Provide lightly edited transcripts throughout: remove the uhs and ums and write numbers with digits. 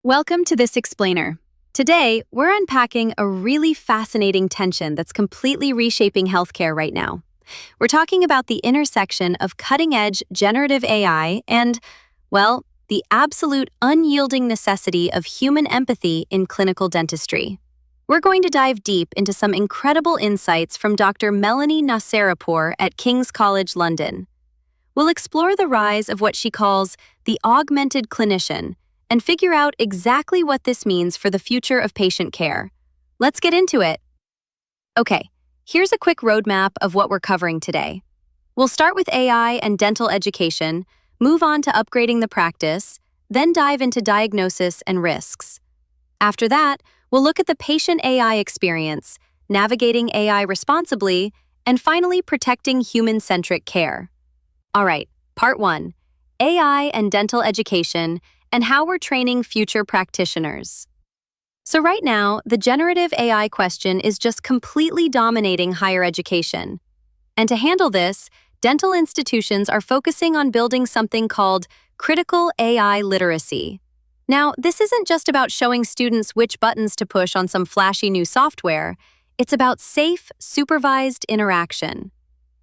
Welcome to this explainer. Today, we're unpacking a really fascinating tension that's completely reshaping healthcare right now. We're talking about the intersection of cutting-edge generative AI and, well, the absolute unyielding necessity of human empathy in clinical dentistry. We're going to dive deep into some incredible insights from Dr. Melanie Nasseripour at King's College London. We'll explore the rise of what she calls the augmented clinician and figure out exactly what this means for the future of patient care. Let's get into it. Okay, here's a quick roadmap of what we're covering today. We'll start with AI and dental education, move on to upgrading the practice, then dive into diagnosis and risks. After that, we'll look at the patient AI experience, navigating AI responsibly, and finally protecting human-centric care. All right, part 1, AI and dental education and how we're training future practitioners. So right now, the generative AI question is just completely dominating higher education. And to handle this, dental institutions are focusing on building something called critical AI literacy. Now, this isn't just about showing students which buttons to push on some flashy new software. It's about safe, supervised interaction.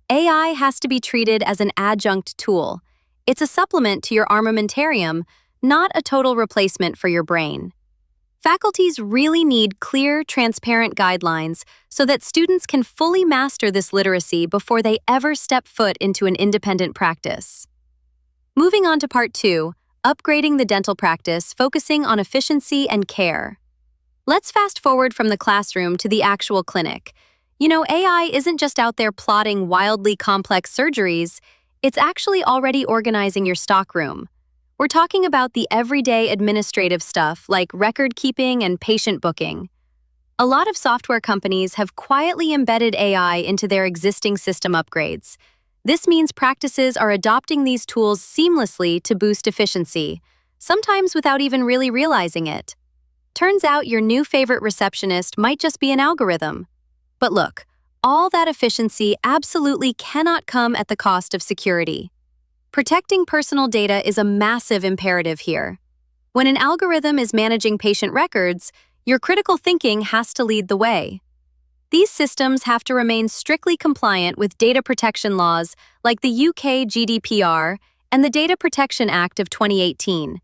AI has to be treated as an adjunct tool. It's a supplement to your armamentarium, not a total replacement for your brain. Faculties really need clear, transparent guidelines so that students can fully master this literacy before they ever step foot into an independent practice. Moving on to part 2, upgrading the dental practice, focusing on efficiency and care. Let's fast forward from the classroom to the actual clinic. AI isn't just out there plotting wildly complex surgeries, it's actually already organizing your stockroom. We're talking about the everyday administrative stuff like record keeping and patient booking. A lot of software companies have quietly embedded AI into their existing system upgrades. This means practices are adopting these tools seamlessly to boost efficiency, sometimes without even really realizing it. Turns out your new favorite receptionist might just be an algorithm. But look, all that efficiency absolutely cannot come at the cost of security. Protecting personal data is a massive imperative here. When an algorithm is managing patient records, your critical thinking has to lead the way. These systems have to remain strictly compliant with data protection laws like the UK GDPR and the Data Protection Act of 2018.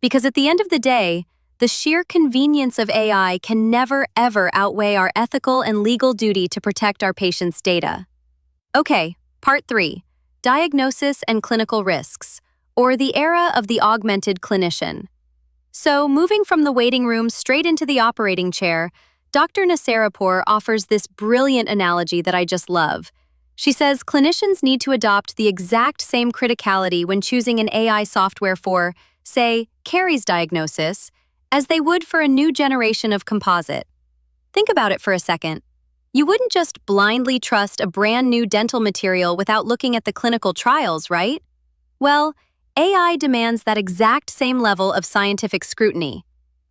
Because at the end of the day, the sheer convenience of AI can never, ever outweigh our ethical and legal duty to protect our patients' data. Okay, part 3, diagnosis and clinical risks, or the era of the augmented clinician. So, moving from the waiting room straight into the operating chair, Dr. Nasseripour offers this brilliant analogy that I just love. She says clinicians need to adopt the exact same criticality when choosing an AI software for, say, caries diagnosis, as they would for a new generation of composite. Think about it for a second. You wouldn't just blindly trust a brand new dental material without looking at the clinical trials, right? Well, AI demands that exact same level of scientific scrutiny.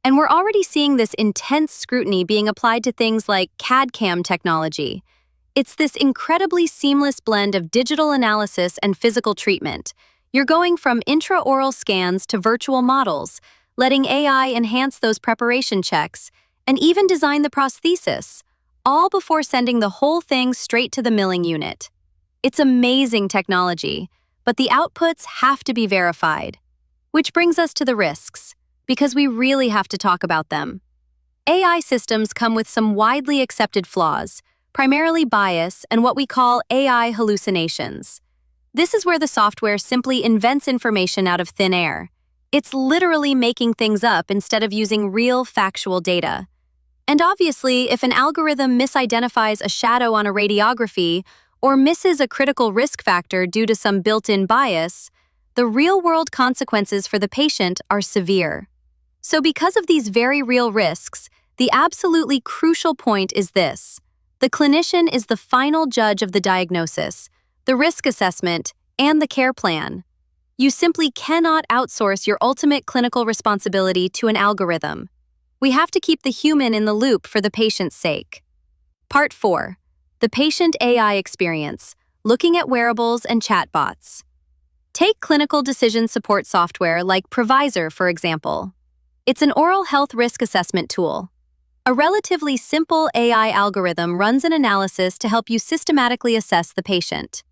And we're already seeing this intense scrutiny being applied to things like CAD/CAM technology. It's this incredibly seamless blend of digital analysis and physical treatment. You're going from intraoral scans to virtual models, letting AI enhance those preparation checks, and even design the prosthesis, all before sending the whole thing straight to the milling unit. It's amazing technology, but the outputs have to be verified. Which brings us to the risks, because we really have to talk about them. AI systems come with some widely accepted flaws, primarily bias and what we call AI hallucinations. This is where the software simply invents information out of thin air. It's literally making things up instead of using real, factual data. And obviously, if an algorithm misidentifies a shadow on a radiography or misses a critical risk factor due to some built-in bias, the real-world consequences for the patient are severe. So because of these very real risks, the absolutely crucial point is this: the clinician is the final judge of the diagnosis, the risk assessment, and the care plan. You simply cannot outsource your ultimate clinical responsibility to an algorithm. We have to keep the human in the loop for the patient's sake. Part 4, the patient AI experience, looking at wearables and chatbots. Take clinical decision support software like Provisor, for example. It's an oral health risk assessment tool. A relatively simple AI algorithm runs an analysis to help you systematically assess the patient.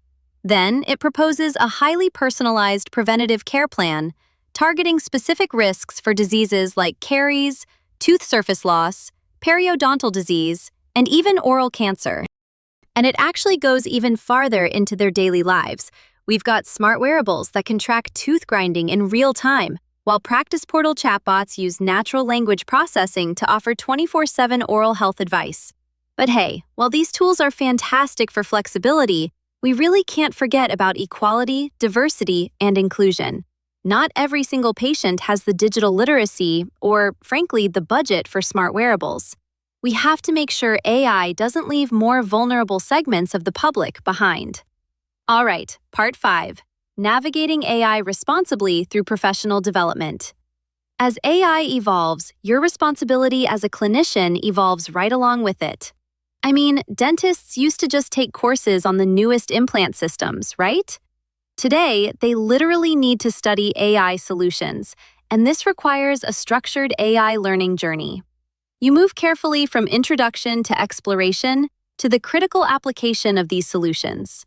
Then, it proposes a highly personalized preventative care plan, targeting specific risks for diseases like caries, tooth surface loss, periodontal disease, and even oral cancer. And it actually goes even farther into their daily lives. We've got smart wearables that can track tooth grinding in real time, while practice portal chatbots use natural language processing to offer 24/7 oral health advice. But hey, while these tools are fantastic for flexibility, we really can't forget about equality, diversity, and inclusion. Not every single patient has the digital literacy or, frankly, the budget for smart wearables. We have to make sure AI doesn't leave more vulnerable segments of the public behind. All right, Part 5. Navigating AI responsibly through professional development. As AI evolves, your responsibility as a clinician evolves right along with it. I mean, dentists used to just take courses on the newest implant systems, right? Today, they literally need to study AI solutions, and this requires a structured AI learning journey. You move carefully from introduction to exploration to the critical application of these solutions.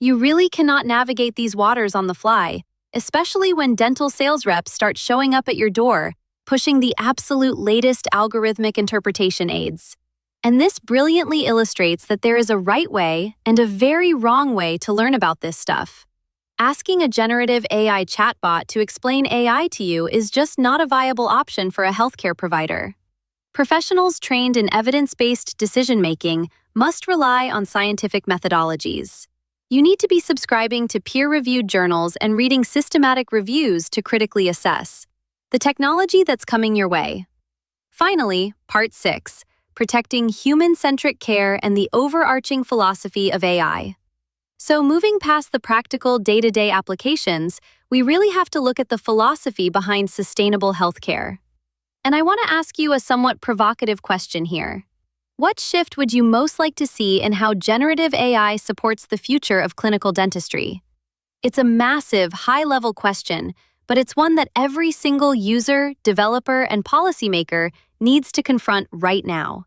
You really cannot navigate these waters on the fly, especially when dental sales reps start showing up at your door, pushing the absolute latest algorithmic interpretation aids. And this brilliantly illustrates that there is a right way and a very wrong way to learn about this stuff. Asking a generative AI chatbot to explain AI to you is just not a viable option for a healthcare provider. Professionals trained in evidence-based decision-making must rely on scientific methodologies. You need to be subscribing to peer-reviewed journals and reading systematic reviews to critically assess the technology that's coming your way. Finally, Part 6, protecting human-centric care and the overarching philosophy of AI. So moving past the practical day-to-day applications, we really have to look at the philosophy behind sustainable healthcare. And I want to ask you a somewhat provocative question here. What shift would you most like to see in how generative AI supports the future of clinical dentistry? It's a massive, high-level question, but it's one that every single user, developer, and policymaker needs to confront right now.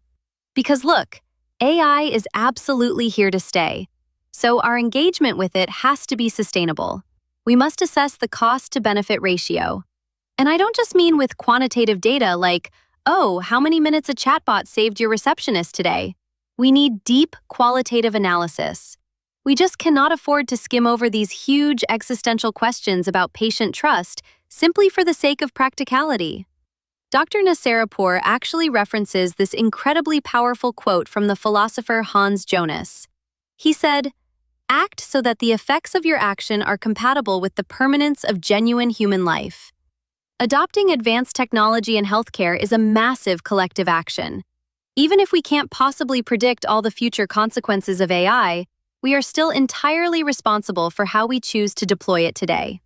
Because look, AI is absolutely here to stay. So our engagement with it has to be sustainable. We must assess the cost-to-benefit ratio. And I don't just mean with quantitative data like, oh, how many minutes a chatbot saved your receptionist today? We need deep, qualitative analysis. We just cannot afford to skim over these huge existential questions about patient trust simply for the sake of practicality. Dr. Nasseripour actually references this incredibly powerful quote from the philosopher Hans Jonas. He said, "Act so that the effects of your action are compatible with the permanence of genuine human life." Adopting advanced technology in healthcare is a massive collective action. Even if we can't possibly predict all the future consequences of AI, we are still entirely responsible for how we choose to deploy it today.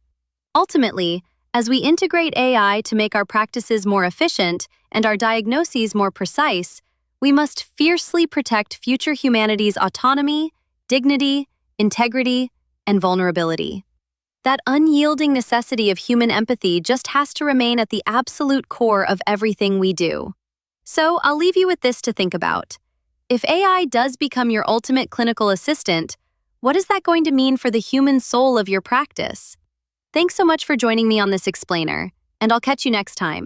Ultimately, as we integrate AI to make our practices more efficient and our diagnoses more precise, we must fiercely protect future humanity's autonomy, dignity, integrity, and vulnerability. That unyielding necessity of human empathy just has to remain at the absolute core of everything we do. So I'll leave you with this to think about. If AI does become your ultimate clinical assistant, what is that going to mean for the human soul of your practice? Thanks so much for joining me on this explainer, and I'll catch you next time.